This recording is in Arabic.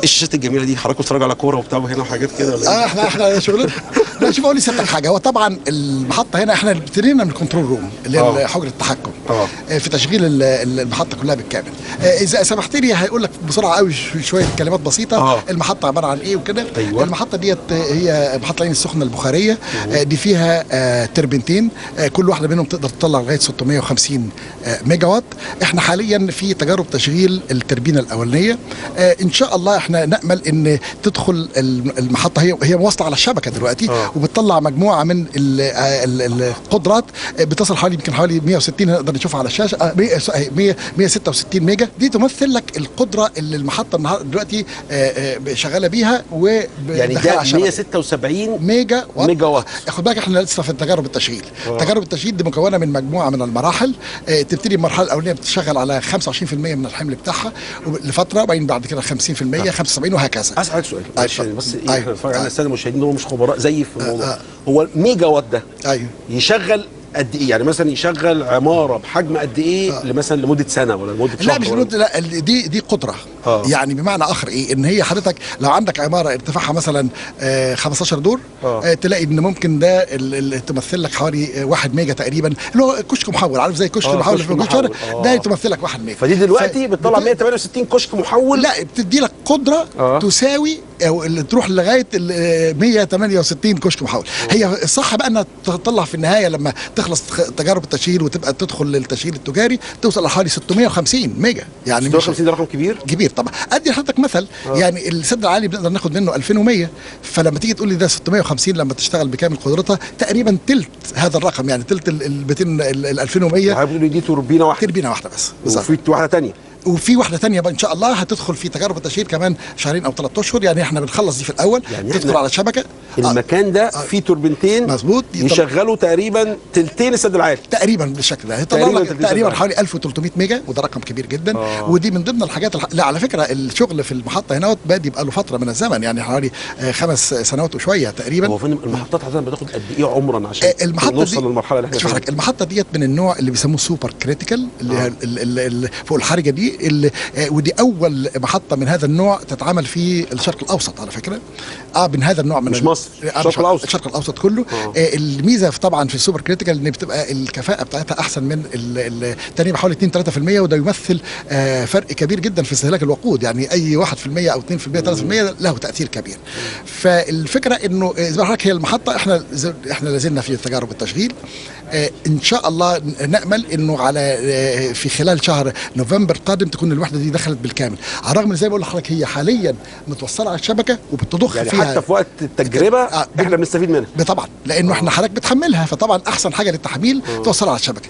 الشاشات الجميله دي؟ حضراتكم بتتفرجوا على كوره وبتاع هنا وحاجات كده ولا ايه؟ احنا شغلنا. لا شوف، اقول لسيادتك حاجه، هو طبعا المحطه هنا احنا ابتدينا من الكنترول روم اللي هي حجره التحكم في تشغيل المحطه كلها بالكامل. اذا سمحت لي هيقول لك بسرعه قوي شويه كلمات بسيطه المحطه عباره عن ايه وكده. أيوة. المحطه ديت هي محطه العين السخنه البخاريه. دي فيها تربينتين، كل واحده منهم تقدر تطلع لغايه 650 ميجا وات. احنا حاليا في تجارب تشغيل التربينه الاولانيه. ان شاء الله احنا نامل ان تدخل المحطه، هي موصله على الشبكه دلوقتي وبتطلع مجموعه من القدرات بتصل يمكن حوالي 160 نقدر نشوفها على الشاشه. 166 ميجا دي تمثل لك القدره اللي المحطه النهارده دلوقتي شغاله بيها. يعني ده 176 ميجا وات. خد بالك احنا لسه في تجارب التشغيل. تجارب التشغيل دي مكونه من مجموعه من المراحل. تبتدي المرحله الاولانيه بتشتغل على 25% من الحمل بتاعها لفتره، وبعدين بعد كده 50%، 75 وهكذا. اسالك سؤال بس احنا بنتفرج على الساده المشاهدين اللي هم مش خبراء زي في الموضوع. هو الميجا وات ده يشغل قد ايه؟ يعني مثلا يشغل عماره بحجم قد ايه مثلا لمده سنه ولا لمده شهر؟ لا مش لمده، لا دي قدره. يعني بمعنى اخر ايه؟ ان هي حضرتك لو عندك عماره ارتفاعها مثلا 15 دور، تلاقي ان ممكن ده اللي تمثل لك حوالي 1 ميجا تقريبا، اللي هو كشك محول، عارف زي كشك محول في الكمبيوتر ده يتمثل لك 1 ميجا. فدي دلوقتي بتطلع 168 كشك محول. لا بتدي لك قدره تساوي او اللي تروح لغايه 168 كشك محول. هي الصح بقى انها تطلع في النهايه لما تخلص تجارب التشغيل وتبقى تدخل للتشغيل التجاري توصل لحوالي 650 ميجا. يعني 650 ده رقم كبير طبعا. ادي لحضرتك مثل. يعني السد العالي بنقدر ناخد منه 2100، فلما تيجي تقول لي ده 650 لما تشتغل بكامل قدرتها تقريبا ثلث هذا الرقم، يعني ثلث ال 2100. وهيقولوا لي دي توربينه واحده بس. وفي واحده ثانيه، وفي واحده ثانيه بقى ان شاء الله هتدخل في تجارب التشغيل كمان شهرين او 3 اشهر. يعني احنا بنخلص دي في الاول، يعني تدخل على الشبكه. المكان ده فيه توربينتين مظبوط يشغلوا تقريبا ثلثين السد العالي تقريبا بالشكل ده. تقريبا حوالي 1300 ميجا، وده رقم كبير جدا. ودي من ضمن الحاجات لا على فكره الشغل في المحطه هنا بادي بقى له فتره من الزمن، يعني حوالي 5 سنوات وشويه تقريبا. هو فين المحطات حضرتك بتاخد قد ايه عمرا عشان نوصل للمرحله اللي احنا فيها؟ المحطه ديت من النوع اللي بيسموه سوبر كريتيكال، اللي فوق الحرجه دي ودي اول محطه من هذا النوع تتعمل في الشرق الاوسط على فكره. من هذا النوع من مش مصر، الشرق الاوسط كله. الميزه طبعا في السوبر كريتيكال ان بتبقى الكفاءه بتاعتها احسن من الثانيه بحوالي 2-3%، وده يمثل فرق كبير جدا في استهلاك الوقود. يعني اي 1% او 2% 3% له تاثير كبير. فالفكره انه زي ما حضرتك هي المحطه احنا لازلنا في تجارب التشغيل. ان شاء الله نامل انه على في خلال شهر نوفمبر القادم تكون الوحده دي دخلت بالكامل، على الرغم من زي ما بقول لحضرتك هي حاليا متوصله على الشبكه وبتضخ يعني فيها. حتى في وقت التجربه احنا بنستفيد منها طبعا، لانه احنا حضرتك بتحملها، فطبعا احسن حاجه للتحميل توصلها على الشبكه.